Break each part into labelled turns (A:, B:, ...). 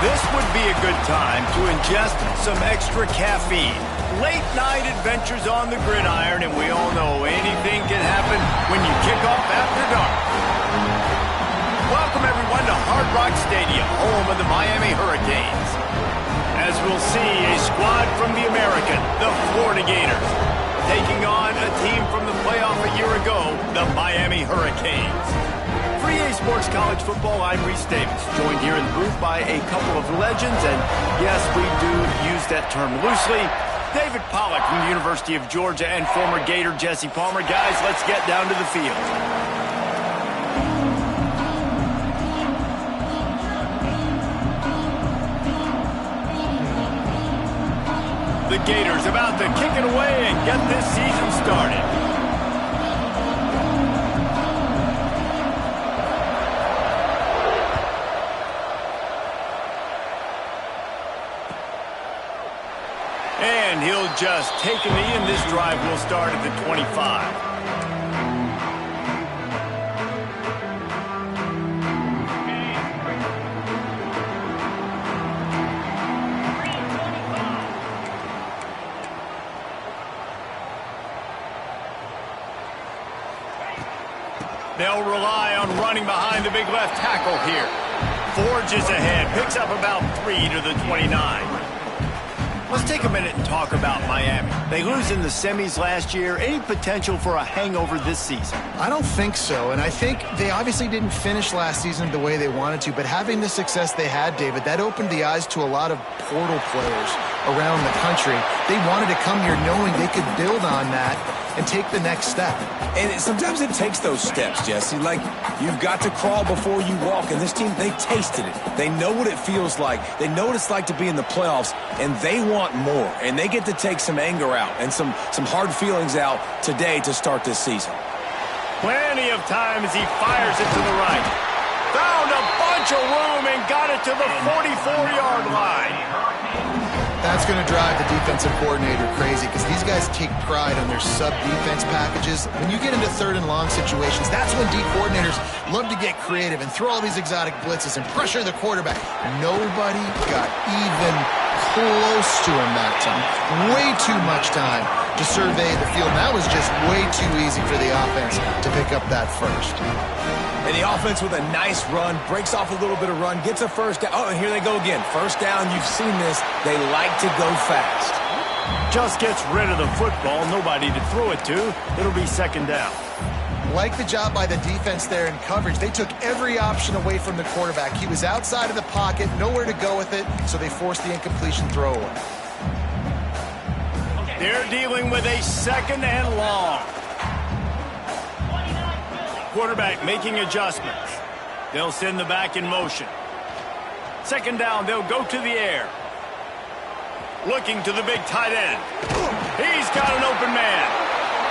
A: This would be a good time to ingest some extra caffeine. Late night adventures on the gridiron, and we all know anything can happen when you kick off after dark. Welcome everyone to Hard Rock Stadium, home of the Miami Hurricanes. As we'll see, a squad from the American, the Florida Gators, taking on a team from the playoff a year ago, the Miami Hurricanes. For EA Sports College Football, I'm Reese Davis, joined here in the booth by a couple of legends, and yes, we do use that term loosely. David Pollack from the University of Georgia and former Gator Jesse Palmer. Guys, let's get down to the field. The Gators about to kick it away and get this season started. And he'll just take a knee, and this drive will start at the 25. They'll rely on running behind the big left tackle here. Forges ahead, picks up about 3 to the 29. Let's take a minute and talk about Miami. They lose in the semis last year. Any potential for a hangover this season?
B: I don't think so, and I think they obviously didn't finish last season the way they wanted to, but having the success they had, David, that opened the eyes to a lot of portal players around the country. They wanted to come here knowing they could build on that and take the next step.
C: And sometimes it takes those steps, Jesse. Like, you've got to crawl before you walk. And this team, they tasted it. They know what it feels like. They know what it's like to be in the playoffs, and they want more. And they get to take some anger out and some hard feelings out today to start this season.
A: Plenty of time as he fires it to the right. Found a bunch of room and got it to the 44-yard line.
B: That's going to drive the defensive coordinator crazy because these guys take pride on their sub-defense packages. When you get into third and long situations, that's when D coordinators love to get creative and throw all these exotic blitzes and pressure the quarterback. Nobody got even close to him that time. Way too much time to survey the field. That was just way too easy for the offense to pick up that first.
C: And the offense with a nice run, breaks off a little bit of run, gets a first down. Oh, and here they go again. First down, you've seen this. They like to go fast.
A: Just gets rid of the football, nobody to throw it to. It'll be second down.
B: Like the job by the defense there in coverage. They took every option away from the quarterback. He was outside of the pocket, nowhere to go with it, so they forced the incompletion throwaway.
A: They're dealing with a second and long. Quarterback making adjustments. They'll send the back in motion. Second down, they'll go to the air. Looking to the big tight end. He's got an open man.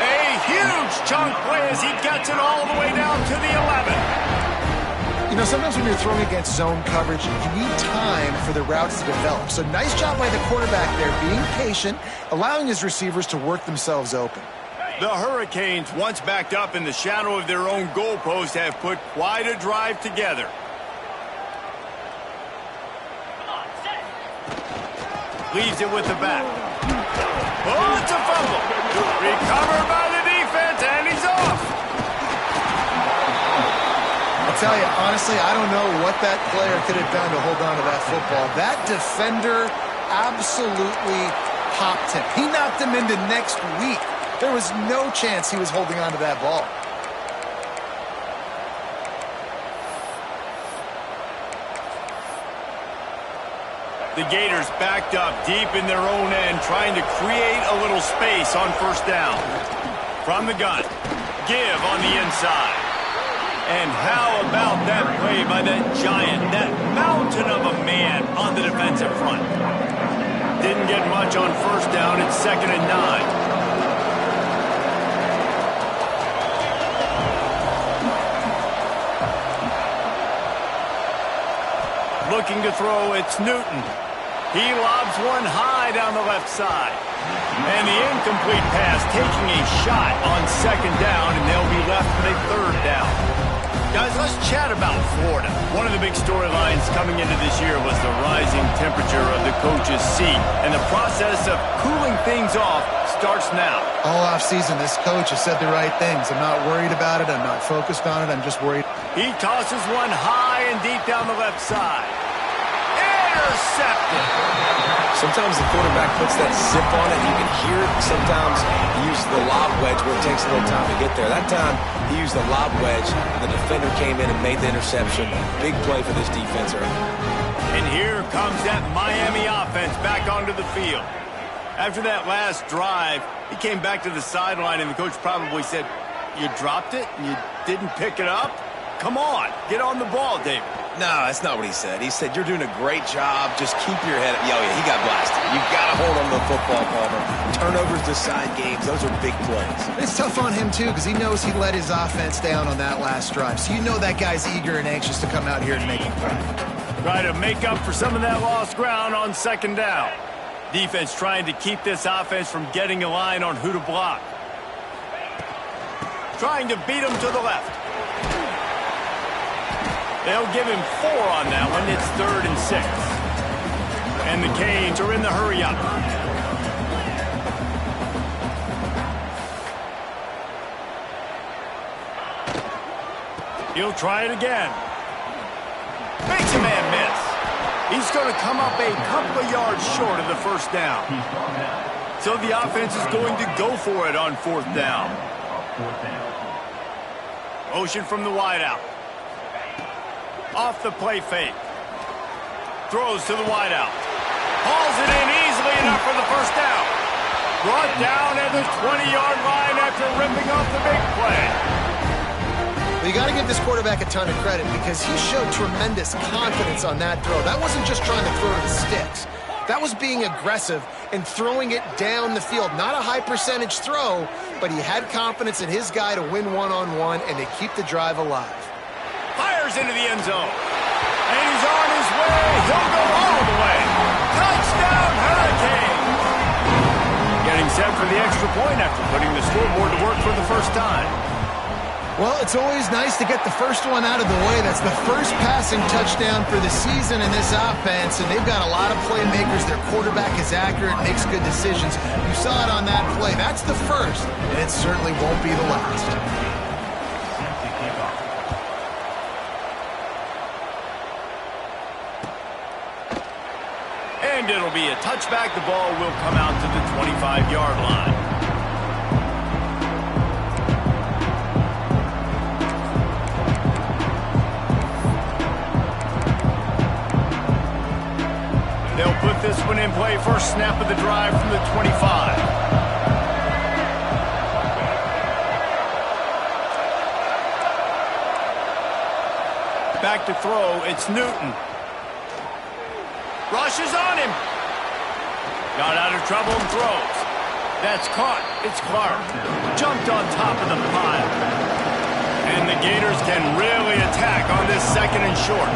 A: A huge chunk play as he gets it all the way down to the 11.
B: You know, sometimes when you're throwing against zone coverage, you need time for the routes to develop. So nice job by the quarterback there, being patient, allowing his receivers to work themselves open.
A: The Hurricanes, once backed up in the shadow of their own goalpost, have put quite a drive together. Leaves it with the back. Oh, it's a fumble. Recovered by the defense, and he's off.
B: I'll tell you, honestly, I don't know what that player could have done to hold on to that football. That defender absolutely popped him. He knocked him into next week. There was no chance he was holding on to that ball.
A: The Gators backed up deep in their own end, trying to create a little space on first down. From the gun, give on the inside. And how about that play by that giant, that mountain of a man on the defensive front? Didn't get much on first down. It's 2nd and 9. Looking to throw, it's Newton. He lobs one high down the left side. And the incomplete pass taking a shot on 2nd down, and they'll be left with a 3rd down. Guys, let's chat about Florida. One of the big storylines coming into this year was the rising temperature of the coach's seat, and the process of cooling things off starts now.
B: All offseason, this coach has said the right things. I'm not worried about it. I'm not focused on it. I'm just worried.
A: He tosses one high and deep down the left side. Intercepted.
C: Sometimes the quarterback puts that zip on it. You can hear it. Sometimes he uses the lob wedge where it takes a little time to get there. That time, he used the lob wedge, and the defender came in and made the interception. Big play for this defense.
A: And here comes that Miami offense back onto the field. After that last drive, he came back to the sideline, and the coach probably said, "You dropped it? You didn't pick it up? Come on, get on the ball, David."
C: No, that's not what he said. He said, "You're doing a great job. Just keep your head up." Oh, yeah, he got blasted. You've got to hold on to the football, Palmer. Turnovers decide games. Those are big plays.
B: It's tough on him, too, because he knows he let his offense down on that last drive. So you know that guy's eager and anxious to come out here and make a play.
A: Try to make up for some of that lost ground on second down. Defense trying to keep this offense from getting a line on who to block. Trying to beat him to the left. They'll give him 4 on that one. It's 3rd and 6. And the Canes are in the hurry-up. He'll try it again. Makes a man miss. He's going to come up a couple of yards short of the first down. So the offense is going to go for it on 4th down. Motion from the wideout. Off the play fake. Throws to the wideout. Hauls it in easily enough for the first down. Brought down at the 20-yard line after ripping off the big play.
B: Well, you got to give this quarterback a ton of credit because he showed tremendous confidence on that throw. That wasn't just trying to throw to the sticks. That was being aggressive and throwing it down the field. Not a high-percentage throw, but he had confidence in his guy to win one-on-one and to keep the drive alive.
A: Fires into the end zone. And he's on his way. He'll go all the way. Touchdown, Hurricanes. Getting set for the extra point after putting the scoreboard to work for the first time.
B: Well, it's always nice to get the first one out of the way. That's the first passing touchdown for the season in this offense, and they've got a lot of playmakers. Their quarterback is accurate, makes good decisions. You saw it on that play. That's the first, and it certainly won't be the last.
A: And it'll be a touchback. The ball will come out to the 25-yard line. They'll put this one in play. First snap of the drive from the 25. Back to throw. It's Newton. Rushes on him. Got out of trouble and throws. That's caught. It's Clark. Jumped on top of the pile. And the Gators can really attack on this 2nd and short.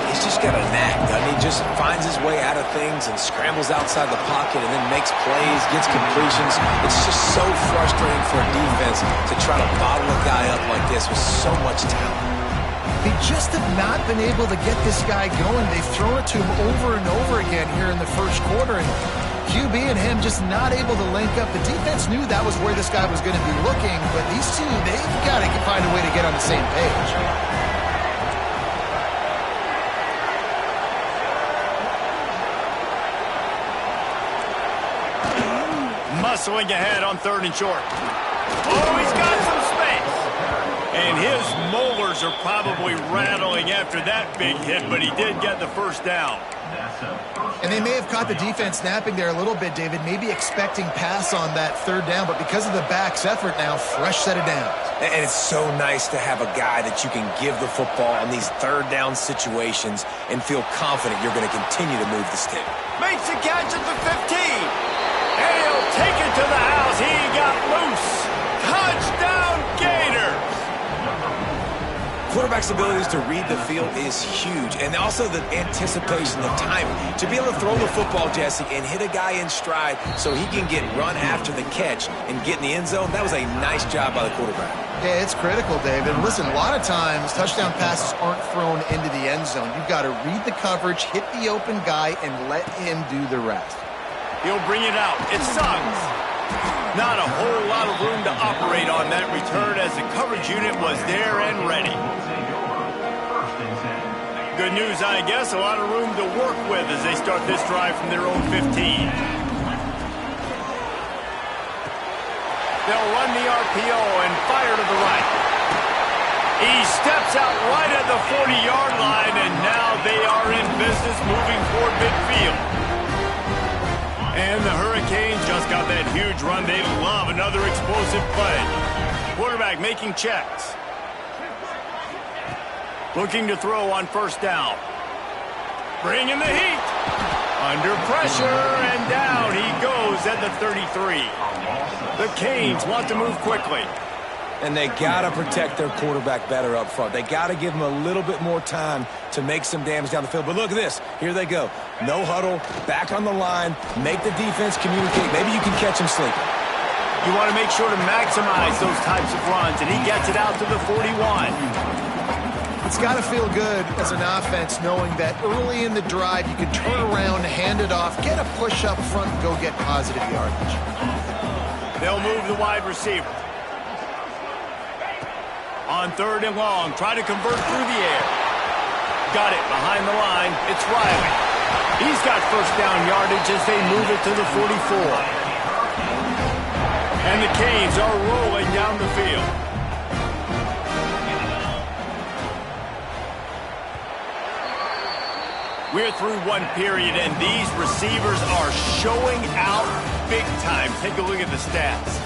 C: He's just got a knack, doesn't he? Just finds his way out of things and scrambles outside the pocket and then makes plays, gets completions. It's just so frustrating for a defense to try to bottle a guy up like this with so much talent.
B: They just have not been able to get this guy going. They've thrown it to him over and over again here in the first quarter, and QB and him just not able to link up. The defense knew that was where this guy was going to be looking, but these two, they've got to find a way to get on the same page.
A: Muscling ahead on 3rd and short. Oh, he's got some space. And his molars are probably rattling after that big hit, but he did get the first down.
B: And they may have caught the defense napping there a little bit, David, maybe expecting pass on that 3rd down, but because of the back's effort now, fresh set of downs.
C: And it's so nice to have a guy that you can give the football on these 3rd down situations and feel confident you're going to continue to move the stick.
A: Makes a catch at the 15. And he'll take it to the house. He got loose. Touchdown, Gators.
C: quarterback's abilities to read the field is huge, and also the anticipation, the timing. To be able to throw the football, Jesse, and hit a guy in stride so he can get run after the catch and get in the end zone, that was a nice job by the quarterback.
B: Yeah, it's critical, David. Listen, a lot of times touchdown passes aren't thrown into the end zone. You've got to read the coverage, hit the open guy, and let him do the rest.
A: He'll bring it out. It's Suggs. Not a whole lot of room to operate on that return as the coverage unit was there and ready. Good news, I guess, a lot of room to work with as they start this drive from their own 15. They'll run the RPO and fire to the right. He steps out right at the 40-yard line, and now they are in business moving toward midfield. And the Hurricanes just got that huge run. They love another explosive play. Quarterback making checks. Looking to throw on first down. Bringing the heat. Under pressure, and down he goes at the 33. The Canes want to move quickly.
C: And they got to protect their quarterback better up front. They got to give him a little bit more time to make some damage down the field. But look at this. Here they go. No huddle, back on the line, make the defense communicate. Maybe you can catch him sleeping.
A: You want to make sure to maximize those types of runs, and he gets it out to the 41.
B: It's got to feel good as an offense knowing that early in the drive you can turn around, hand it off, get a push up front, and go get positive yardage.
A: They'll move the wide receiver. On third and long, try to convert through the air. Got it behind the line. It's Riley. He's got first down yardage as they move it to the 44. And the Canes are rolling down the field. We're through one period, and these receivers are showing out big time. Take a look at the stats.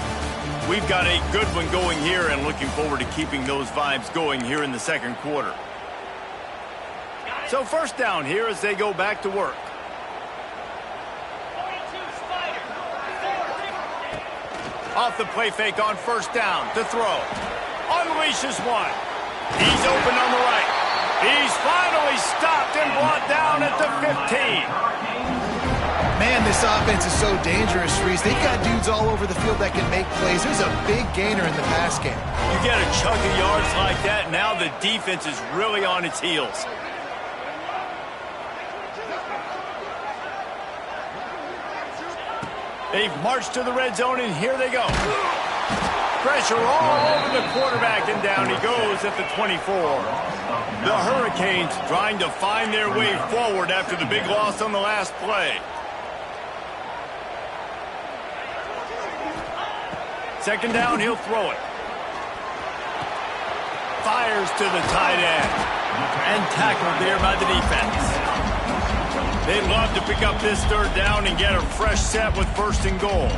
A: We've got a good one going here, and looking forward to keeping those vibes going here in the second quarter. So first down here as they go back to work. Off the play fake on first down to throw. Unleashes one. He's open on the right. He's finally stopped and brought down at the 15.
B: Man, this offense is so dangerous, Reese. They've got dudes all over the field that can make plays. There's a big gainer in the pass game.
A: You get a chunk of yards like that, now the defense is really on its heels. They've marched to the red zone, and here they go. Pressure all over the quarterback, and down he goes at the 24. The Hurricanes trying to find their way forward after the big loss on the last play. Second down, he'll throw it. Fires to the tight end. And tackled there by the defense. They'd love to pick up this third down and get a fresh set with first and goal.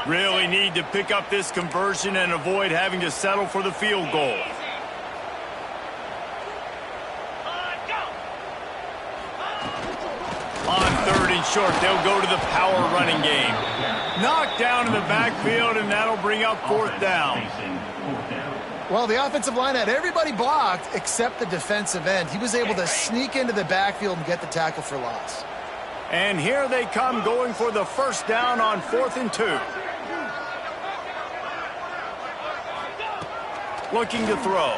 A: Really need to pick up this conversion and avoid having to settle for the field goal. On third and short, they'll go to the power running game. Knocked down in the backfield, and that'll bring up fourth down.
B: Well, the offensive line had everybody blocked except the defensive end. He was able to sneak into the backfield and get the tackle for loss.
A: And here they come going for the first down on 4th and 2. Looking to throw.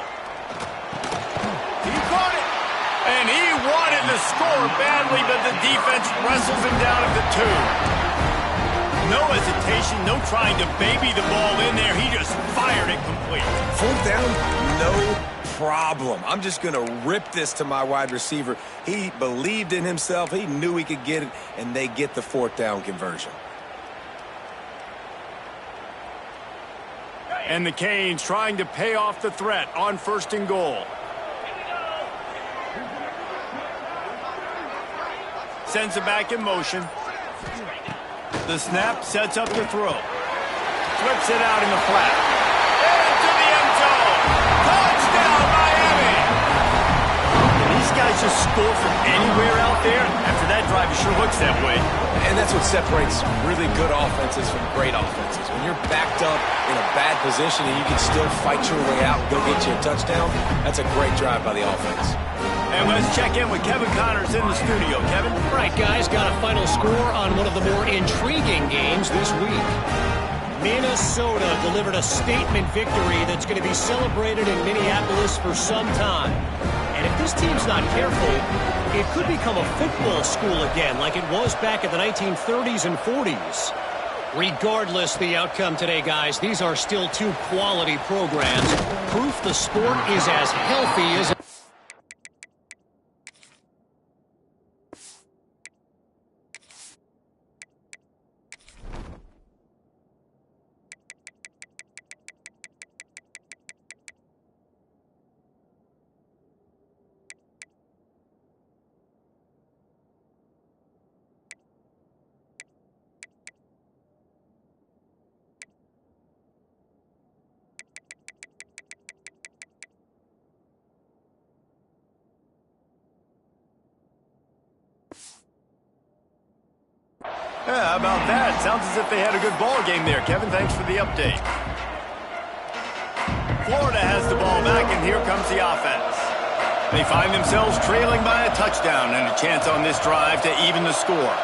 A: He caught it. And he wanted to score badly, but the defense wrestles him down at the 2. No hesitation, no trying to baby the ball in there. He just fired it complete.
C: Fourth down, no problem. I'm just going to rip this to my wide receiver. He believed in himself. He knew he could get it, and they get the fourth down conversion.
A: And the Canes trying to pay off the threat on first and goal. Sends it back in motion. The snap sets up the throw. Flips it out in the flat. Into the end zone. Touchdown, Miami! He's guys just score from anywhere out there? After that drive, it sure looks that way.
C: And that's what separates really good offenses from great offenses. When you're backed up in a bad position and you can still fight your way out and go get you a touchdown, that's a great drive by the offense.
A: And let's check in with Kevin Connors in the studio. Kevin?
D: All right, guys, got a final score on one of the more intriguing games this week. Minnesota delivered a statement victory that's going to be celebrated in Minneapolis for some time. And if this team's not careful, it could become a football school again like it was back in the 1930s and 40s. Regardless the outcome today, guys, these are still two quality programs. Proof the sport is as healthy as...
A: Yeah, how about that? Sounds as if they had a good ball game there. Kevin, thanks for the update. Florida has the ball back, and here comes the offense. They find themselves trailing by a touchdown and a chance on this drive to even the score.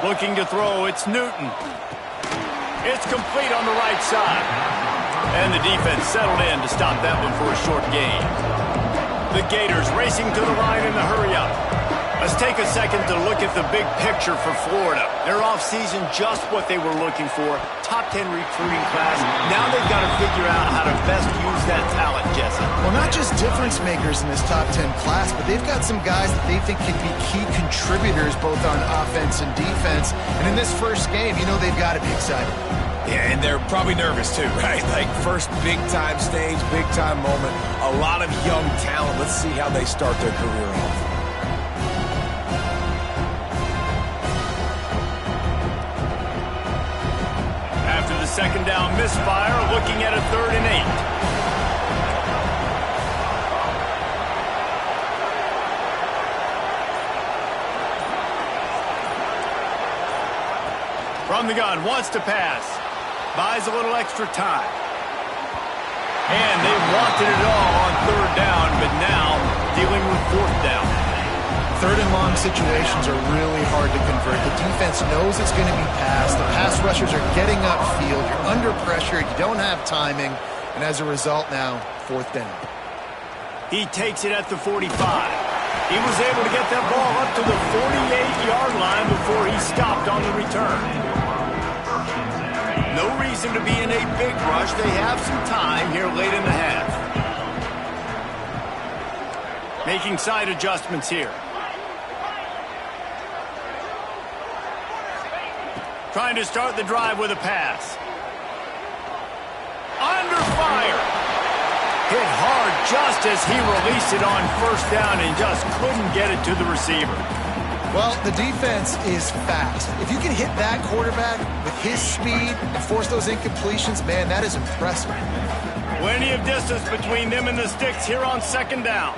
A: Looking to throw, it's Newton. It's complete on the right side. And the defense settled in to stop that one for a short gain. The Gators racing to the line in the hurry-up. Let's take a second to look at the big picture for Florida. Their offseason, just what they were looking for. Top 10 recruiting class. Now they've got to figure out how to best use that talent, Jesse.
B: Well, not just difference makers in this top 10 class, but they've got some guys that they think can be key contributors both on offense and defense. And in this first game, you know they've got to be excited.
C: Yeah, and they're probably nervous too, right? Like first big-time stage, big-time moment. A lot of young talent. Let's see how they start their career off.
A: After the second down misfire, looking at a 3rd and 8. From the gun, wants to pass. Buys a little extra time. And they wanted it all on 3rd down, but now dealing with 4th down.
B: 3rd and long situations are really hard to convert. The defense knows it's going to be passed. The pass rushers are getting upfield. You're under pressure. You don't have timing. And as a result now, 4th down.
A: He takes it at the 45. He was able to get that ball up to the 48-yard line before he stopped on the return. No reason to be in a big rush. They have some time here late in the half. Making side adjustments here. Trying to start the drive with a pass. Under fire. Hit hard just as he released it on 1st down and just couldn't get it to the receiver.
B: Well, the defense is fast. If you can hit that quarterback with his speed and force those incompletions, man, that is impressive.
A: Plenty of distance between them and the sticks here on 2nd down.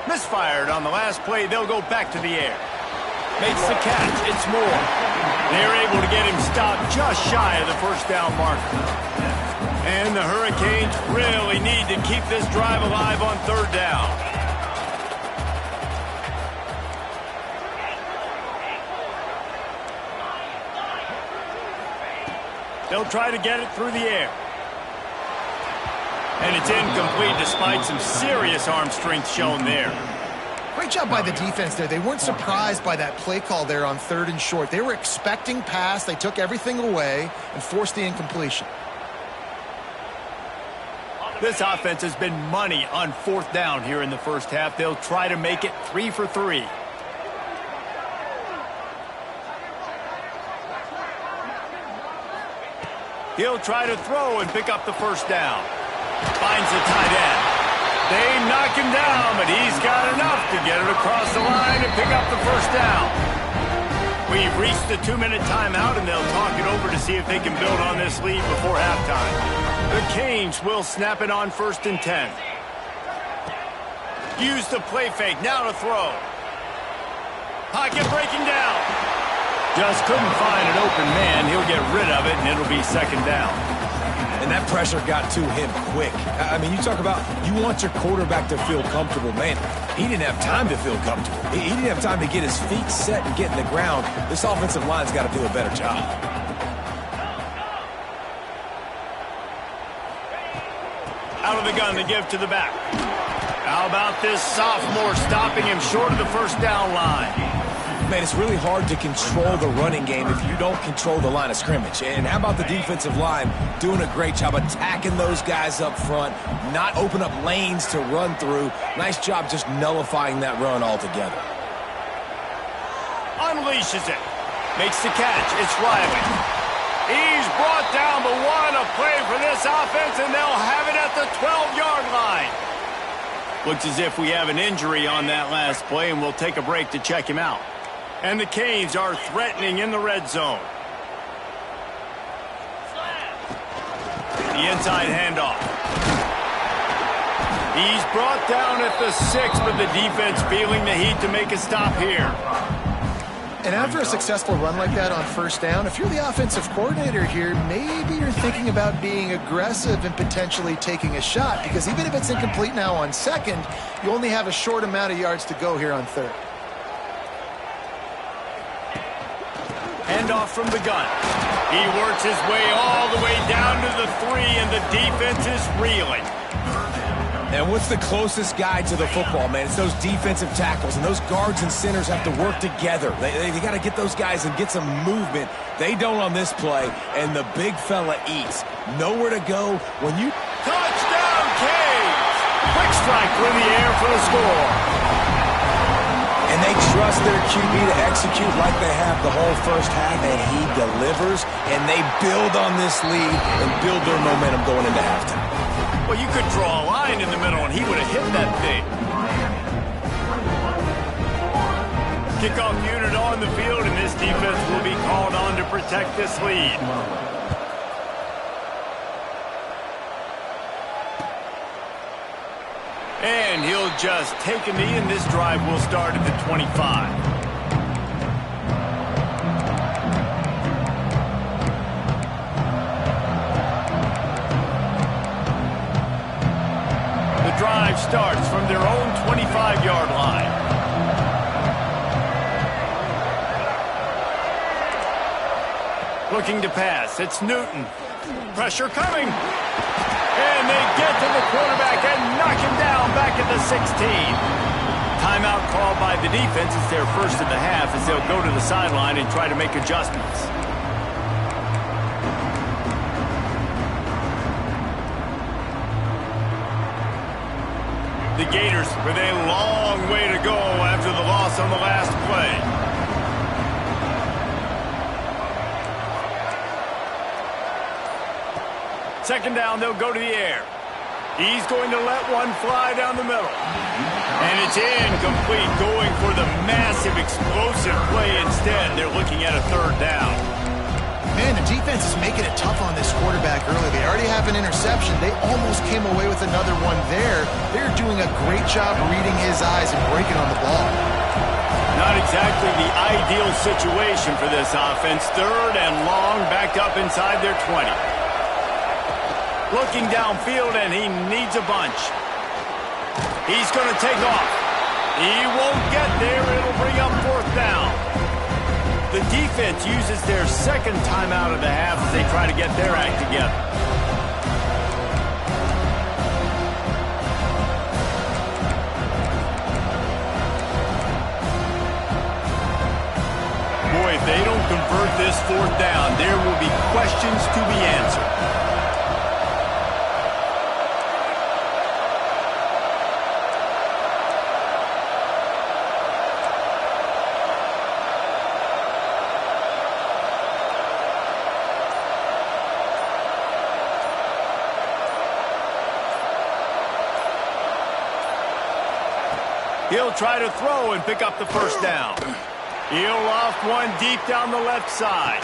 A: Misfired on the last play. They'll go back to the air. Makes the catch. It's Moore. They're able to get him stopped just shy of the 1st down marker. And the Hurricanes really need to keep this drive alive on 3rd down. They'll try to get it through the air. And it's incomplete despite some serious arm strength shown there.
B: Great job by the defense there. They weren't surprised by that play call there on 3rd and short. They were expecting pass. They took everything away and forced the incompletion.
A: This offense has been money on 4th down here in the first half. They'll try to make it 3 for 3. He'll try to throw and pick up the 1st down. Finds the tight end. They knock him down, but he's got enough to get it across the line and pick up the 1st down. We've reached the 2-minute timeout, and they'll talk it over to see if they can build on this lead before halftime. The Canes will snap it on 1st and 10. Use the play fake, now to throw. Pocket breaking down. Just couldn't find an open man. He'll get rid of it, and it'll be 2nd down.
C: And that pressure got to him quick. I mean, you talk about you want your quarterback to feel comfortable. Man, he didn't have time to feel comfortable. He didn't have time to get his feet set and get in the ground. This offensive line's got to do a better job.
A: Out of the gun to give to the back. How about this sophomore stopping him short of the 1st down line?
C: Man, it's really hard to control the running game if you don't control the line of scrimmage. And how about the defensive line doing a great job attacking those guys up front, not open up lanes to run through. Nice job just nullifying that run altogether.
A: Unleashes it. Makes the catch. It's Riley. He's brought down, but what a play for this offense, and they'll have it at the 12-yard line. Looks as if we have an injury on that last play, and we'll take a break to check him out. And the Canes are threatening in the red zone. The inside handoff. He's brought down at the 6, but the defense feeling the heat to make a stop here.
B: And after a successful run like that on 1st down, if you're the offensive coordinator here, maybe you're thinking about being aggressive and potentially taking a shot, because even if it's incomplete now on 2nd, you only have a short amount of yards to go here on 3rd.
A: Handoff from the gun. He works his way all the way down to the 3, and the defense is reeling.
C: And what's the closest guy to the football, man? It's those defensive tackles, and those guards and centers have to work together. They got to get those guys and get some movement. They don't on this play, and the big fella eats. Nowhere to go when you...
A: Touchdown, Canes! Quick strike through the air for the score.
C: And they trust their QB to execute like they have the whole 1st half, and he delivers, and they build on this lead and build their momentum going into halftime.
A: Well, you could draw a line in the middle, and he would have hit that thing. Kickoff unit on the field, and this defense will be called on to protect this lead. And he'll just take a knee, and this drive will start at the 25. The drive starts from their own 25-yard line. Looking to pass. It's Newton. Pressure coming. And they get to the quarterback and knock him down back at the 16. Timeout called by the defense. It's their 1st of the half as they'll go to the sideline and try to make adjustments. The Gators with a long way to go after the loss on the last play. Second down, they'll go to the air. He's going to let one fly down the middle. And it's incomplete, going for the massive explosive play instead. They're looking at a 3rd down.
B: Man, the defense is making it tough on this quarterback early. They already have an interception. They almost came away with another one there. They're doing a great job reading his eyes and breaking on the ball.
A: Not exactly the ideal situation for this offense. 3rd and long, back up inside their 20. Looking downfield, and he needs a bunch. He's going to take off. He won't get there. It'll bring up 4th down. The defense uses their 2nd timeout of the half as they try to get their act together. Boy, if they don't convert this 4th down, there will be questions to be answered. He'll try to throw and pick up the 1st down. He'll loft one deep down the left side.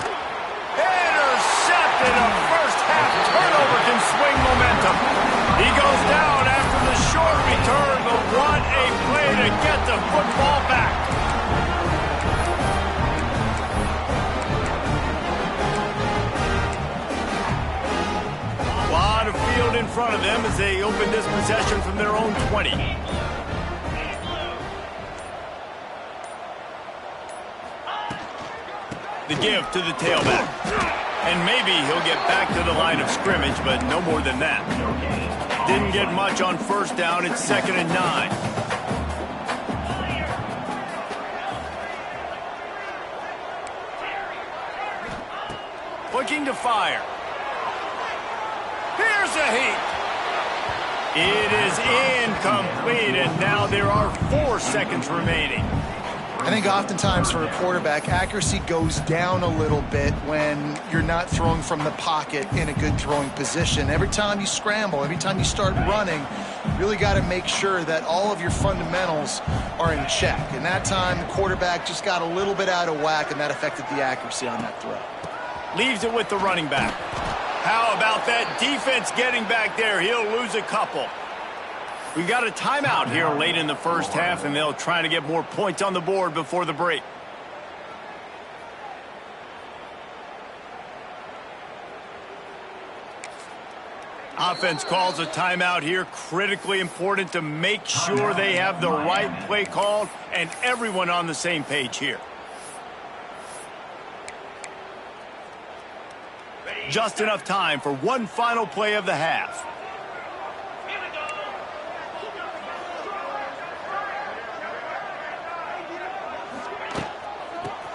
A: Intercepted. A first-half turnover can swing momentum. He goes down after the short return, but what a play to get the football back. A lot of field in front of them as they open this possession from their own 20. The give to the tailback. And maybe he'll get back to the line of scrimmage, but no more than that. Didn't get much on first down. It's 2nd and 9. Looking to fire. Here's a heat. It is incomplete, and now there are 4 seconds remaining.
B: I think oftentimes for a quarterback, accuracy goes down a little bit when you're not throwing from the pocket in a good throwing position. Every time you scramble, every time you start running, you really got to make sure that all of your fundamentals are in check. And that time, the quarterback just got a little bit out of whack, and that affected the accuracy on that throw.
A: Leaves it with the running back. How about that defense getting back there? He'll lose a couple. We got a timeout here late in the first half, and they'll try to get more points on the board before the break. Offense calls a timeout here. Critically important to make sure they have the right play called and everyone on the same page here. Just enough time for one final play of the half.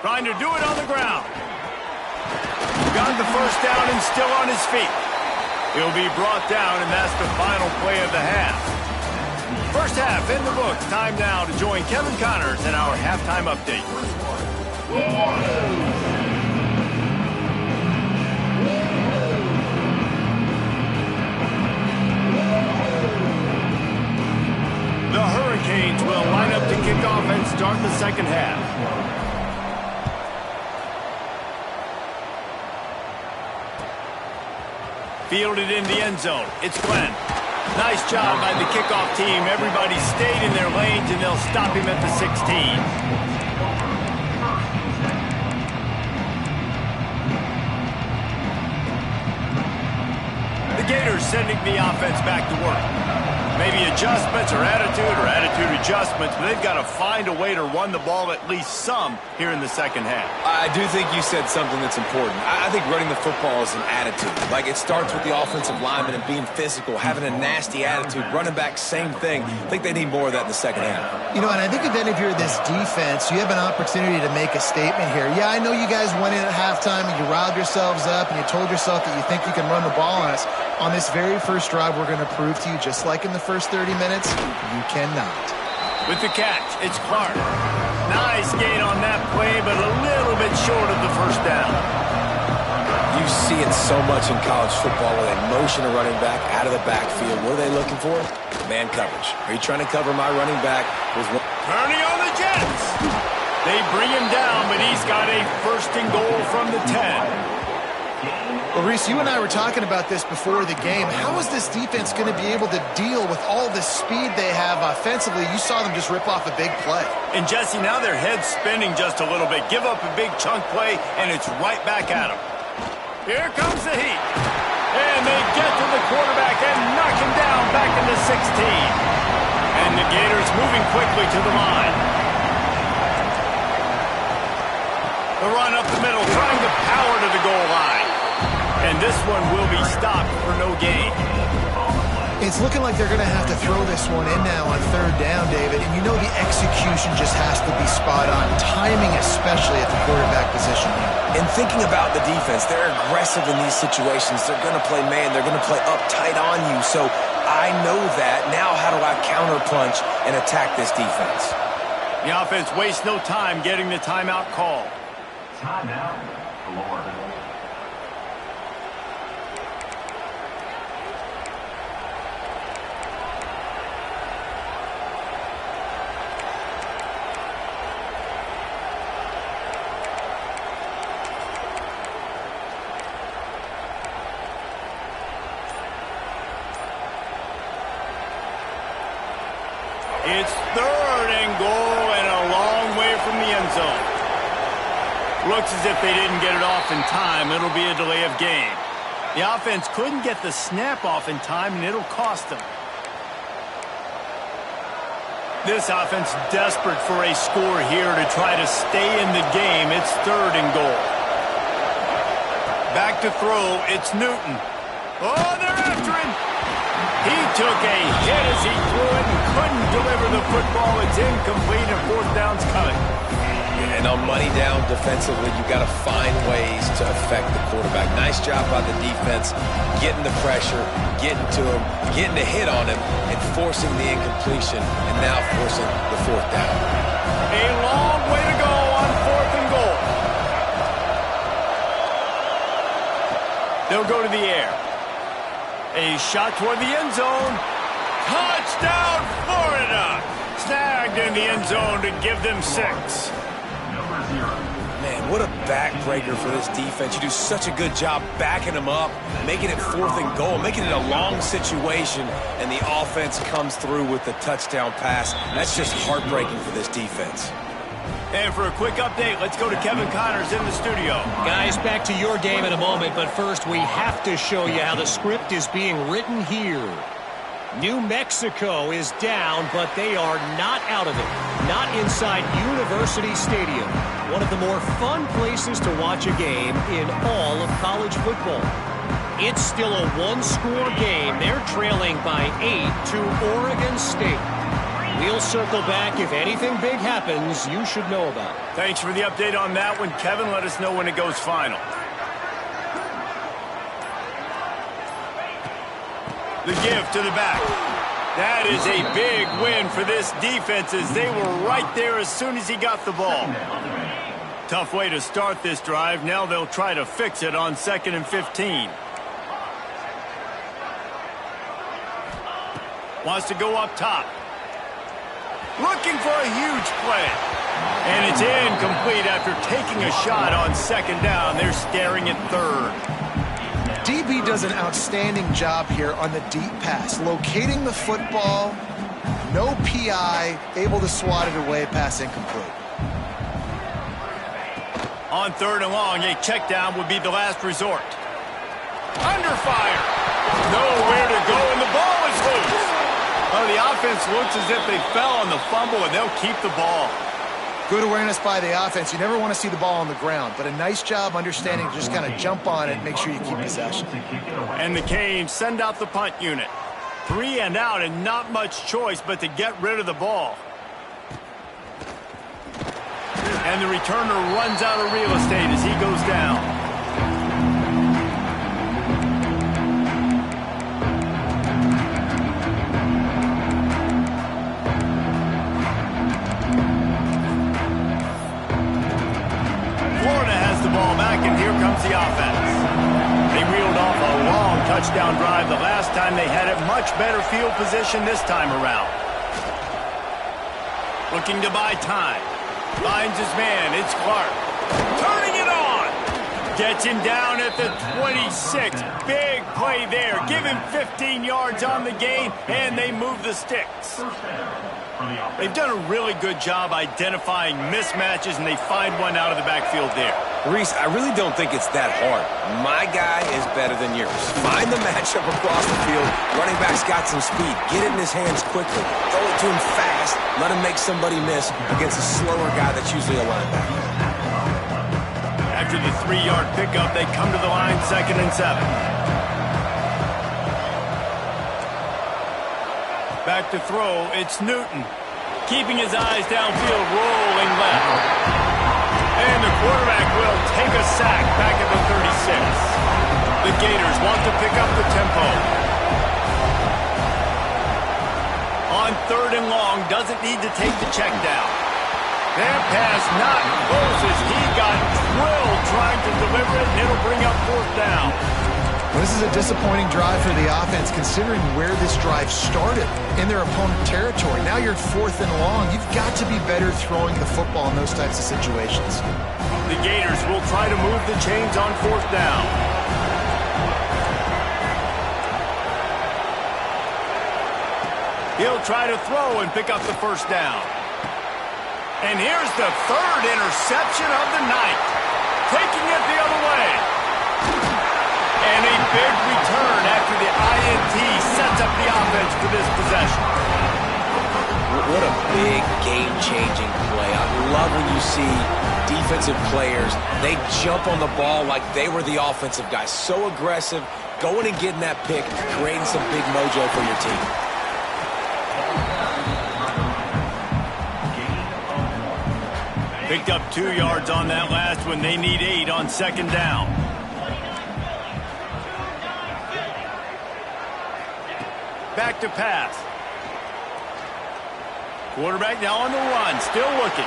A: Trying to do it on the ground. Got the first down and still on his feet. He'll be brought down, and that's the final play of the half. First half in the books. Time now to join Kevin Connors in our halftime update. The Hurricanes will line up to kick off and start the second half. Fielded in the end zone. It's Glenn. Nice job by the kickoff team. Everybody stayed in their lanes, and they'll stop him at the 16. The Gators sending the offense back to work. Maybe adjustments or attitude adjustments, but they've got to find a way to run the ball at least some here in the second half.
C: I do think you said something that's important. I think running the football is an attitude. Like, it starts with the offensive lineman and being physical, having a nasty attitude. Running back, same thing. I think they need more of that in the second half.
B: You know, and I think then if you're this defense, you have an opportunity to make a statement here. Yeah, I know you guys went in at halftime and you riled yourselves up and you told yourself that you think you can run the ball on us. On this very first drive, we're going to prove to you, just like in the first 30 minutes, you cannot.
A: With the catch, it's Clark. Nice gain on that play, but a little bit short of the first down.
C: You see it so much in college football where they motion a running back out of the backfield. What are they looking for? Man coverage. Are you trying to cover my running back?
A: Turning on the Jets. They bring him down, but he's got a first and goal from the 10.
B: Well, Reese, you and I were talking about this before the game. How is this defense going to be able to deal with all the speed they have offensively? You saw them just rip off a big play.
A: And, Jesse, now their head's spinning just a little bit. Give up a big chunk play, and it's right back at them. Here comes the heat. And they get to the quarterback and knock him down back into 16. And the Gators moving quickly to the line. The run up the middle, trying to power to the goal line. And this one will be stopped for no gain.
B: It's looking like they're going to have to throw this one in now on third down, David. And you know the execution just has to be spot on. Timing especially at the quarterback position.
C: And thinking about the defense, they're aggressive in these situations. They're going to play man. They're going to play uptight on you. So I know that. Now how do I counterpunch and attack this defense?
A: The offense wastes no time getting the timeout call.
E: Timeout, Florida.
A: It's 3rd and goal and a long way from the end zone. Looks as if they didn't get it off in time. It'll be a delay of game. The offense couldn't get the snap off in time, and it'll cost them. This offense desperate for a score here to try to stay in the game. It's 3rd and goal. Back to throw. It's Newton. Oh, they're after him. He took a hit as he threw it and couldn't deliver the football. It's incomplete, and 4th down's coming.
C: And on money down defensively, you got to find ways to affect the quarterback. Nice job by the defense, getting the pressure, getting to him, getting a hit on him, and forcing the incompletion, and now forcing the 4th down.
A: A long way to go on 4th and goal. They'll go to the air. A shot toward the end zone. Touchdown, Florida! Snagged in the end zone to give them 6.
C: Man, what a backbreaker for this defense. You do such a good job backing them up, making it 4th and goal, making it a long situation, and the offense comes through with the touchdown pass. That's just heartbreaking for this defense.
A: And for a quick update, let's go to Kevin Connors in the studio.
D: Guys, back to your game in a moment, but first we have to show you how the script is being written here. New Mexico is down, but they are not out of it. Not inside University Stadium, one of the more fun places to watch a game in all of college football. It's still a one-score game. They're trailing by 8 to Oregon State. We'll circle back if anything big happens you should know about.
A: Thanks for the update on that one, Kevin. Let us know when it goes final. The give to the back. That is a big win for this defense as they were right there as soon as he got the ball. Tough way to start this drive. Now they'll try to fix it on 2nd and 15. Wants to go up top. Looking for a huge play. And it's incomplete after taking a shot on 2nd down. They're staring at 3rd.
B: DB does an outstanding job here on the deep pass. Locating the football, no PI, able to swat it away, pass incomplete.
A: On 3rd and long, a check down would be the last resort. Under fire. Nowhere to go, and the ball is loose. Well, the offense looks as if they fell on the fumble, and they'll keep the ball.
B: Good awareness by the offense. You never want to see the ball on the ground, but a nice job understanding to just kind of jump on it and make sure you keep possession.
A: And the Canes send out the punt unit. 3 and out, and not much choice but to get rid of the ball. And the returner runs out of real estate as he goes down. Ball back, and here comes the offense. They reeled off a long touchdown drive the last time they had it. Much better field position this time around. Looking to buy time. Finds his man. It's Clark. Turning it on. Gets him down at the 26. Big play there. Give him 15 yards on the gain, and they move the sticks. They've done a really good job identifying mismatches, and they find one out of the backfield there.
C: Reese, I really don't think it's that hard. My guy is better than yours. Find the matchup across the field. Running back's got some speed. Get it in his hands quickly. Throw it to him fast. Let him make somebody miss against a slower guy that's usually a linebacker.
A: After the 3-yard pickup, they come to the line 2nd and 7. Back to throw, it's Newton. Keeping his eyes downfield, rolling left. And the quarterback will take a sack back at the 36. The Gators want to pick up the tempo. On 3rd and long, doesn't need to take the check down. That pass not close as he got drilled trying to deliver it, and it'll bring up 4th down.
B: Well, this is a disappointing drive for the offense considering where this drive started, in their opponent territory. Now you're 4th and long. You've got to be better throwing the football in those types of situations.
A: The Gators will try to move the chains on 4th down. He'll try to throw and pick up the first down. And here's the third interception of the night. Taking it the other way. And a big return after the INT sets up the offense for this possession.
C: What a big game-changing play. I love when you see defensive players, they jump on the ball like they were the offensive guys. So aggressive, going and getting that pick, creating some big mojo for your team.
A: Picked up 2 yards on that last one. They need 8 on second down. Back to pass. Quarterback now on the run, still looking.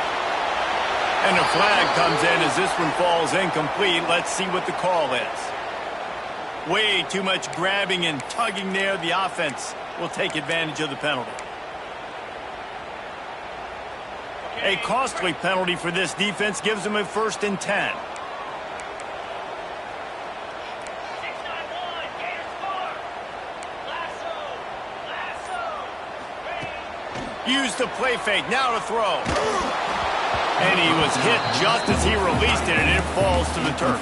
A: And a flag comes in as this one falls incomplete. Let's see what the call is. Way too much grabbing and tugging there. The offense will take advantage of the penalty. A costly penalty for this defense gives them a 1st and 10. Use the play fake, now to throw. And he was hit just as he released it, and it falls to the turf.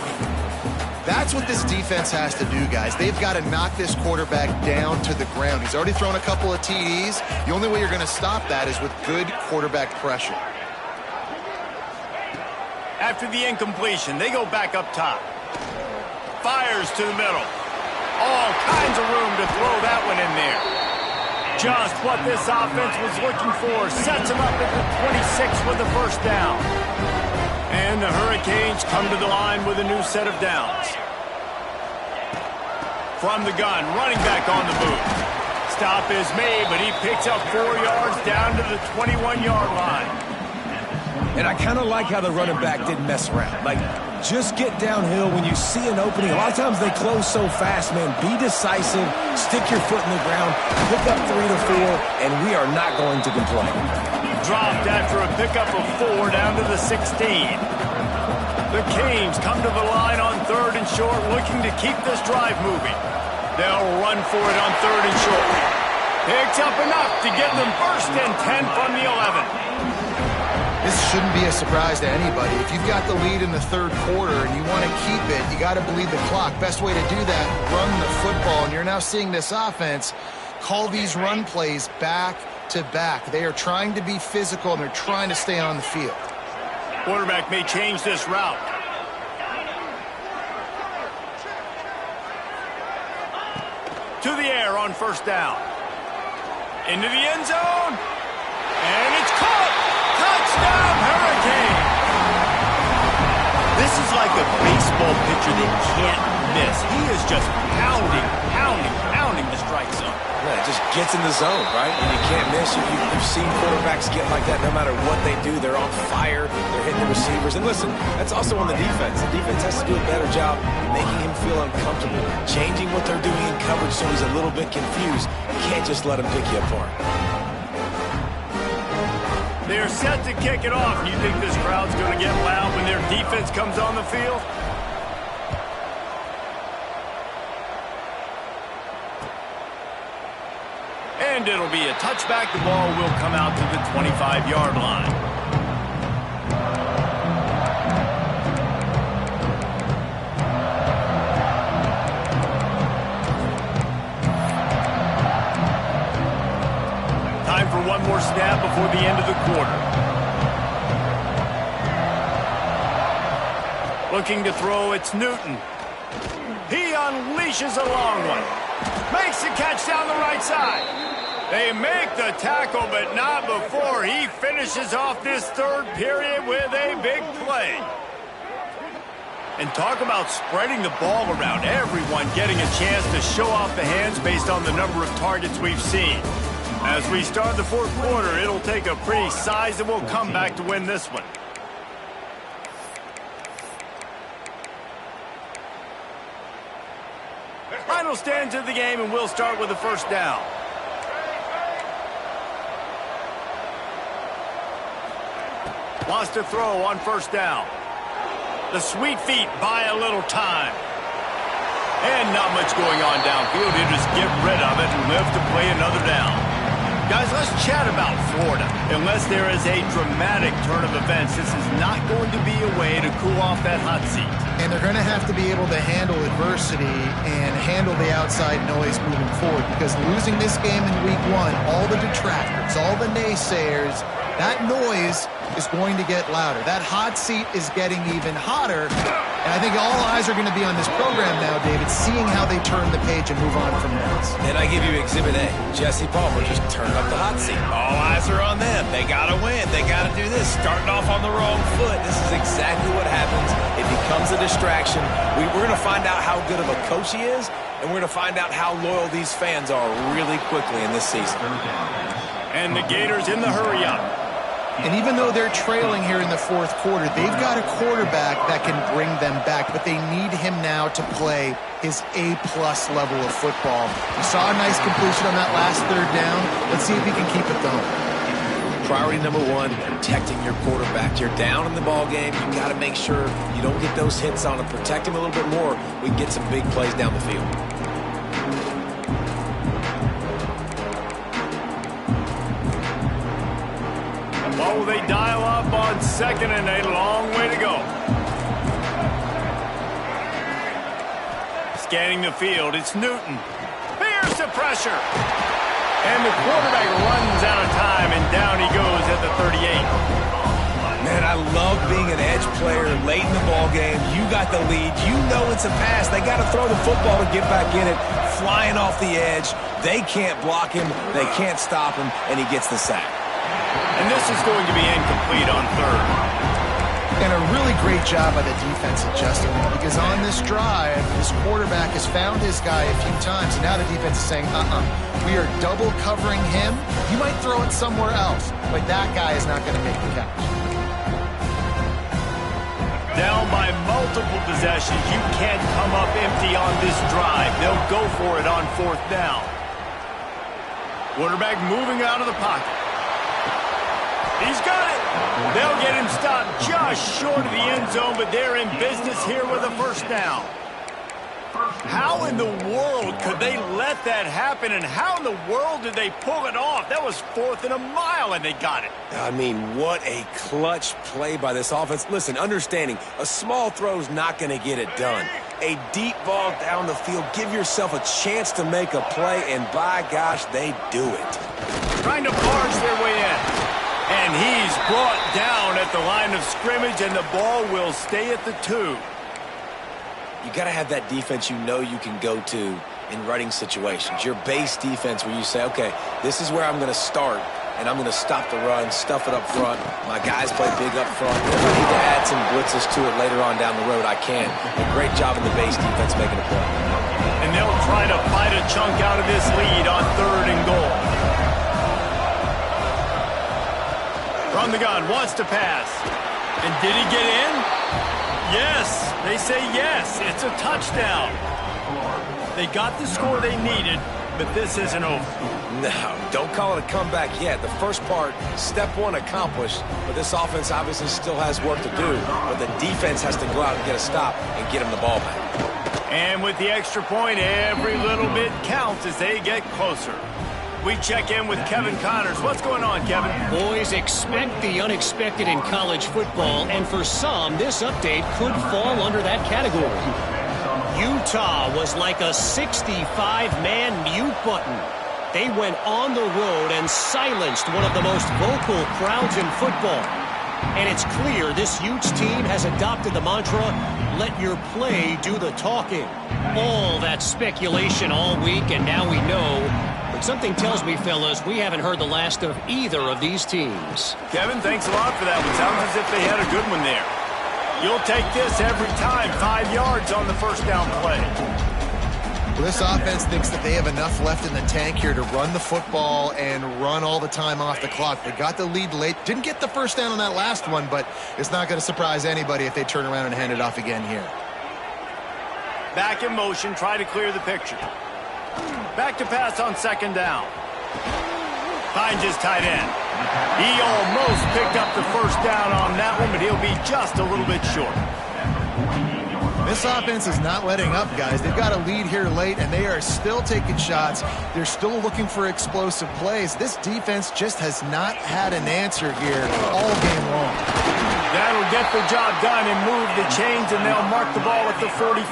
B: That's what this defense has to do, guys. They've got to knock this quarterback down to the ground. He's already thrown a couple of TDs. The only way you're going to stop that is with good quarterback pressure.
A: After the incompletion, they go back up top. Fires to the middle. All kinds of room to throw that one in there. Just what this offense was looking for. Sets him up at the 26 with the first down. And the Hurricanes come to the line with a new set of downs. From the gun, running back on the move. Stop is made, but he picks up 4 yards down to the 21-yard line.
C: And I kind of like how the running back didn't mess around. Like, just get downhill when you see an opening. A lot of times they close so fast, man. Be decisive, stick your foot in the ground, pick up 3 to 4, and we are not going to complain.
A: Dropped after a pickup of 4 down to the 16. The Canes come to the line on 3rd and short, looking to keep this drive moving. They'll run for it on 3rd and short. Picks up enough to get them 1st and 10 from the 11.
B: This shouldn't be a surprise to anybody. If you've got the lead in the 3rd quarter and you want to keep it, you got to bleed the clock. Best way to do that, run the football. And you're now seeing this offense call these run plays back to back. They are trying to be physical, and they're trying to stay on the field.
A: Quarterback may change this route. To the air on 1st down. Into the end zone. And it's caught. Touchdown, Hurricane! This is like a baseball pitcher that can't miss. He is just pounding the strike zone.
C: Yeah, it just gets in the zone, right? And you can't miss. You've seen quarterbacks get like that no matter what they do. They're on fire. They're hitting the receivers. And listen, that's also on the defense. The defense has to do a better job making him feel uncomfortable, changing what they're doing in coverage so he's a little bit confused. You can't just let him pick you apart.
A: They're set to kick it off. You think this crowd's going to get loud when their defense comes on the field? And it'll be a touchback. The ball will come out to the 25-yard line. Time for one more snap before the end of the quarter. Looking to throw, it's Newton. He unleashes a long one. Makes the catch down the right side. They make the tackle, but not before he finishes off this 3rd period with a big play. And talk about spreading the ball around. Everyone getting a chance to show off the hands based on the number of targets we've seen. As we start the 4th quarter, it'll take a pretty sizable comeback to win this one. Final stanza of the game, and we'll start with the 1st down. Wants to throw on 1st down. The sweet feet buy a little time. And not much going on downfield. He'll just get rid of it and live to play another down. Guys, let's chat about Florida. Unless there is a dramatic turn of events, this is not going to be a way to cool off that hot seat.
B: And they're going to have to be able to handle adversity and handle the outside noise moving forward, because losing this game in week 1, all the detractors, all the naysayers, that noise is going to get louder. That hot seat is getting even hotter. And I think all eyes are going to be on this program now, David, seeing how they turn the page and move on from this.
C: And I give you Exhibit A. Jesse Palmer just turned up the hot seat. All eyes are on them. They got to win. They got to do this. Starting off on the wrong foot. This is exactly what happens. It becomes a distraction. We're going to find out how good of a coach he is, and we're going to find out how loyal these fans are really quickly in this season.
A: And the Gators in the hurry-up.
B: And even though they're trailing here in the fourth quarter, they've got a quarterback that can bring them back, but they need him now to play his A-plus level of football. We saw a nice completion on that last third down. Let's see if he can keep it going.
C: Priority number 1, protecting your quarterback. You're down in the ball game. You got to make sure you don't get those hits on him. Protect him a little bit more. We can get some big plays down the field.
A: What will they dial up on second, and a long way to go. Scanning the field, it's Newton. Here's the pressure. And the quarterback runs out of time, and down he goes at the 38.
C: Man, I love being an edge player late in the ball game. You got the lead. You know it's a pass. They got to throw the football to get back in it. Flying off the edge. They can't block him. They can't stop him, and he gets the sack.
A: And this is going to be incomplete on third.
B: And a really great job by the defense adjusting, because on this drive, this quarterback has found his guy a few times, and now the defense is saying, we are double covering him. You might throw it somewhere else, but that guy is not going to make the catch.
A: Down by multiple possessions. You can't come up empty on this drive. They'll go for it on fourth down. Quarterback moving out of the pocket. He's got it. They'll get him stopped just short of the end zone, but they're in business here with a first down. How in the world could they let that happen, and how in the world did they pull it off? That was 4th and a mile, and they got it.
C: I mean, what a clutch play by this offense. Listen, understanding, a small throw's not going to get it done. A deep ball down the field, give yourself a chance to make a play, and by gosh, they do it.
A: Trying to barge their way in. And he's brought down at the line of scrimmage, and the ball will stay at the 2.
C: You got to have that defense you know you can go to in running situations. Your base defense where you say, okay, this is where I'm going to start, and I'm going to stop the run, stuff it up front. My guys play big up front. If I need to add some blitzes to it later on down the road, I can. A great job in the base defense making a play.
A: And they'll try to fight a chunk out of this lead on 3rd and goal. From the gun, wants to pass. And did he get in? Yes, they say yes. It's a touchdown. They got the score they needed, but this isn't over.
C: No, don't call it a comeback yet. The first part, step 1 accomplished, but this offense obviously still has work to do, but the defense has to go out and get a stop and get them the ball back.
A: And with the extra point, every little bit counts as they get closer. We check in with Kevin Connors. What's going on, Kevin?
D: Boys, expect the unexpected in college football, and for some, this update could fall under that category. Utah was like a 65-man mute button. They went on the road and silenced one of the most vocal crowds in football. And it's clear this huge team has adopted the mantra, let your play do the talking. All that speculation all week, and now we know. But something tells me, fellas, we haven't heard the last of either of these teams.
A: Kevin, thanks a lot for that one. Sounds as if they had a good one there. You'll take this every time. 5 yards on the first down play.
B: Well, this offense thinks that they have enough left in the tank here to run the football and run all the time off the clock. They got the lead late. Didn't get the first down on that last one, but it's not going to surprise anybody if they turn around and hand it off again here.
A: Back in motion, try to clear the picture. Back to pass on second down. Finds his tight end. He almost picked up the first down on that one, but he'll be just a little bit short.
B: This offense is not letting up, guys. They've got a lead here late, and they are still taking shots. They're still looking for explosive plays. This defense just has not had an answer here all game long.
A: That'll get the job done and move the chains, and they'll mark the ball at the 45.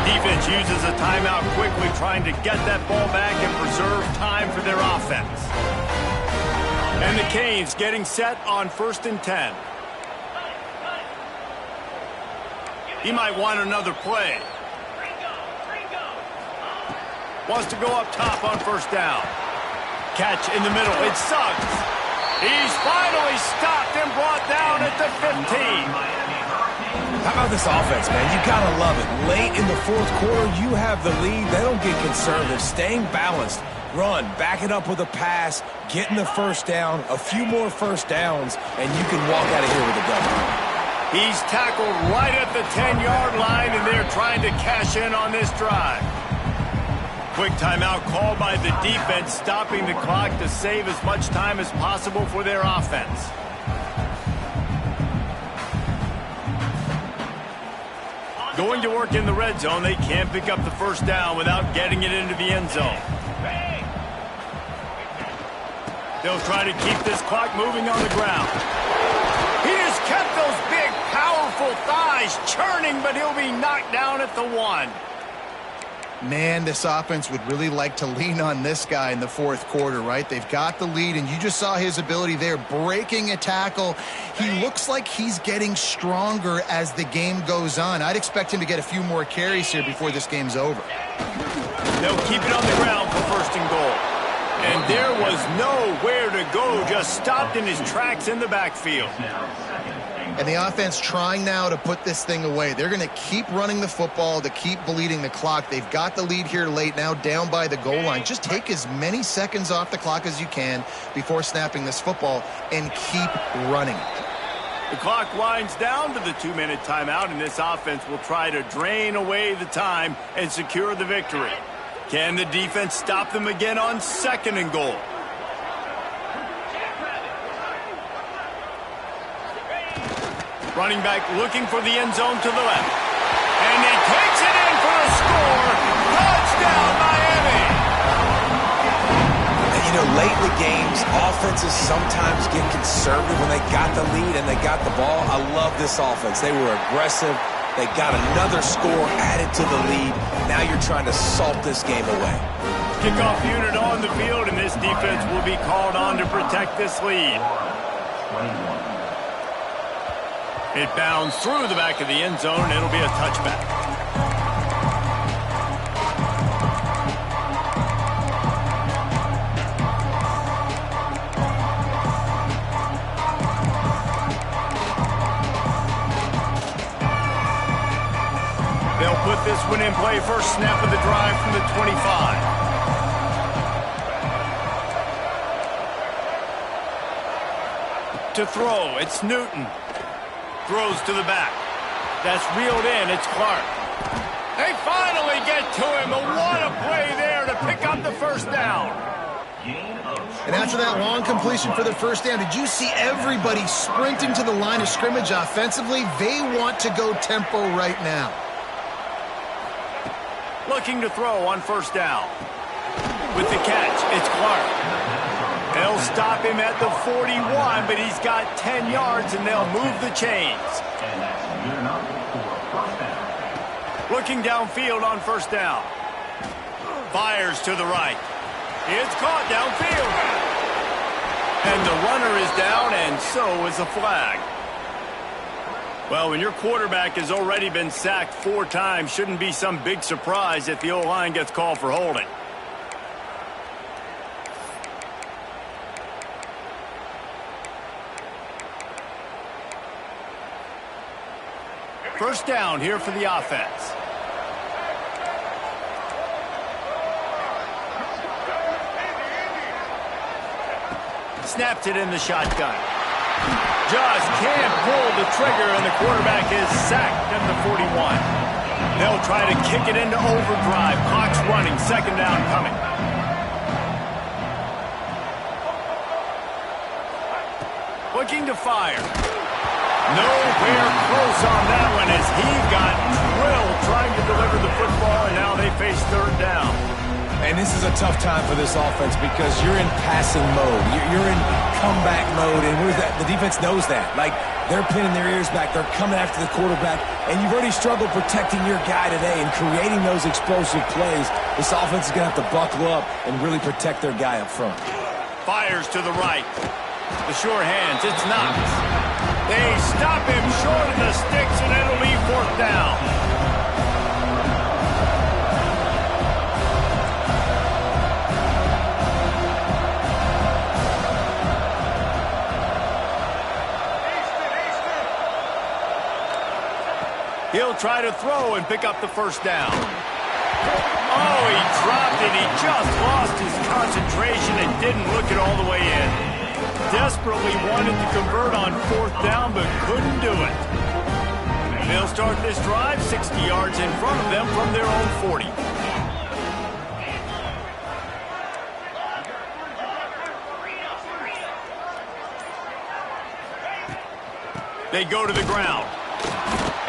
A: Defense uses a timeout quickly, trying to get that ball back and preserve time for their offense. And the Canes getting set on 1st and 10. He might want another play. Wants to go up top on 1st down. Catch in the middle. It's Suggs. He's finally stopped and brought down at the 15.
C: How about this offense, man? You gotta love it. Late in the 4th quarter, you have the lead. They don't get conservative. Staying balanced. Run, back it up with a pass, getting the 1st down, a few more 1st downs, and you can walk out of here with a W.
A: He's tackled right at the 10-yard line, and they're trying to cash in on this drive. Quick timeout called by the defense, stopping the clock to save as much time as possible for their offense. Going to work in the red zone, they can't pick up the 1st down without getting it into the end zone. They'll try to keep this clock moving on the ground. He has kept those big, powerful thighs churning, but he'll be knocked down at the 1.
B: Man, this offense would really like to lean on this guy in the 4th quarter, right? They've got the lead, and you just saw his ability there, breaking a tackle. He looks like he's getting stronger as the game goes on. I'd expect him to get a few more carries here before this game's over.
A: They'll keep it on the ground for 1st and goal. And there was nowhere to go, just stopped in his tracks in the backfield.
B: And the offense trying now to put this thing away. They're going to keep running the football, to keep bleeding the clock. They've got the lead here late, now down by the goal line. Just take as many seconds off the clock as you can before snapping this football and keep running.
A: The clock winds down to the 2-minute timeout, and this offense will try to drain away the time and secure the victory. Can the defense stop them again on 2nd and goal? Running back looking for the end zone to the left. And he takes it in for a score. Touchdown, Miami!
C: And you know, late in the games, offenses sometimes get conservative when they got the lead and they got the ball. I love this offense. They were aggressive. They got another score added to the lead. Now you're trying to salt this game away.
A: Kickoff unit on the field, and this defense will be called on to protect this lead. It bounds through the back of the end zone, and it'll be a touchback. They'll put this one in play. First snap of the drive from the 25. To throw, it's Newton. Throws to the back. That's reeled in. It's Clark. They finally get to him. But what a play there to pick up the 1st down.
B: And after that long completion for the 1st down, did you see everybody sprinting to the line of scrimmage offensively? They want to go tempo right now.
A: Looking to throw on 1st down. With the catch, it's Clark. They'll stop him at the 41, but he's got 10 yards, and they'll move the chains. Looking downfield on 1st down. Fires to the right. It's caught downfield. And the runner is down, and so is the flag. Well, when your quarterback has already been sacked 4 times, shouldn't be some big surprise if the O-line gets called for holding. First down here for the offense. Snapped it in the shotgun. Just can't pull the trigger, and the quarterback is sacked at the 41. They'll try to kick it into overdrive. Clock's running. 2nd down coming. Looking to fire. Nowhere close on that one, as he got drilled trying to deliver the football, and now they face third down.
C: And this is a tough time for this offense because you're in passing mode. You're in comeback mode, and the defense knows that. Like, they're pinning their ears back. They're coming after the quarterback, and you've already struggled protecting your guy today and creating those explosive plays. This offense is going to have to buckle up and really protect their guy up front.
A: Fires to the right. The sure hands. It's Knox. They stop him short of the sticks, and it'll leave fourth down. He'll try to throw and pick up the first down. Oh, he dropped it. He just lost his concentration and didn't look it all the way in. Desperately wanted to convert on fourth down, but couldn't do it. They'll start this drive 60 yards in front of them from their own 40. They go to the ground.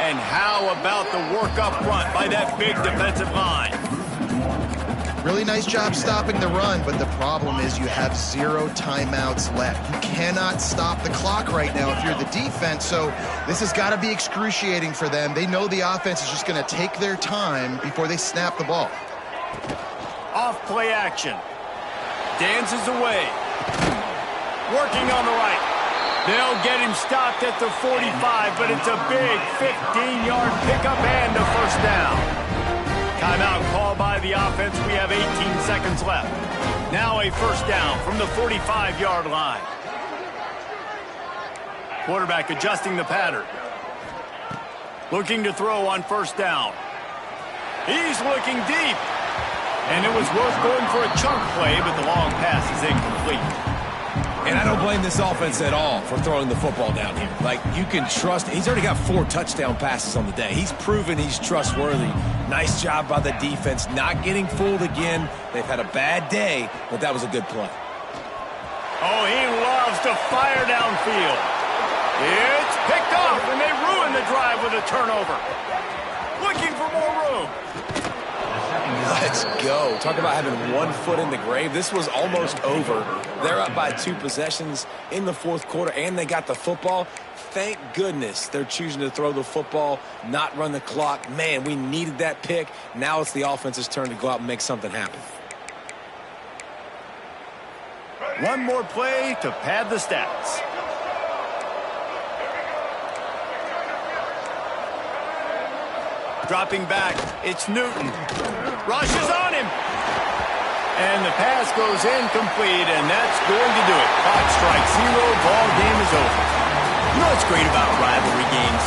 A: And how about the work up front by that big defensive line?
B: Really nice job stopping the run, but the problem is you have 0 timeouts left. You cannot stop the clock right now if you're the defense, so this has got to be excruciating for them. They know the offense is just going to take their time before they snap the ball.
A: Off play action. Dances away. Working on the right. They'll get him stopped at the 45, but it's a big 15-yard pickup and a first down. Timeout called by the offense. We have 18 seconds left. Now a first down from the 45-yard line. Quarterback adjusting the pattern. Looking to throw on first down. He's looking deep. And it was worth going for a chunk play, but the long pass is incomplete.
C: And I don't blame this offense at all for throwing the football down here. Like, you can trust. He's already got 4 touchdown passes on the day. He's proven he's trustworthy. Nice job by the defense, not getting fooled again. They've had a bad day, but that was a good play.
A: Oh, he loves to fire downfield. It's picked off, and they ruin the drive with a turnover. Looking for more room.
C: Let's go. Talk about having 1 foot in the grave. This was almost over. They're up by 2 possessions in the fourth quarter, and they got the football. Thank goodness they're choosing to throw the football, not run the clock. Man, we needed that pick. Now it's the offense's turn to go out and make something happen.
A: One more play to pad the stats. Dropping back, it's Newton. Rushes on him. And the pass goes incomplete, and that's going to do it. Clock strikes 0, ball game is over. You know what's great about rivalry games?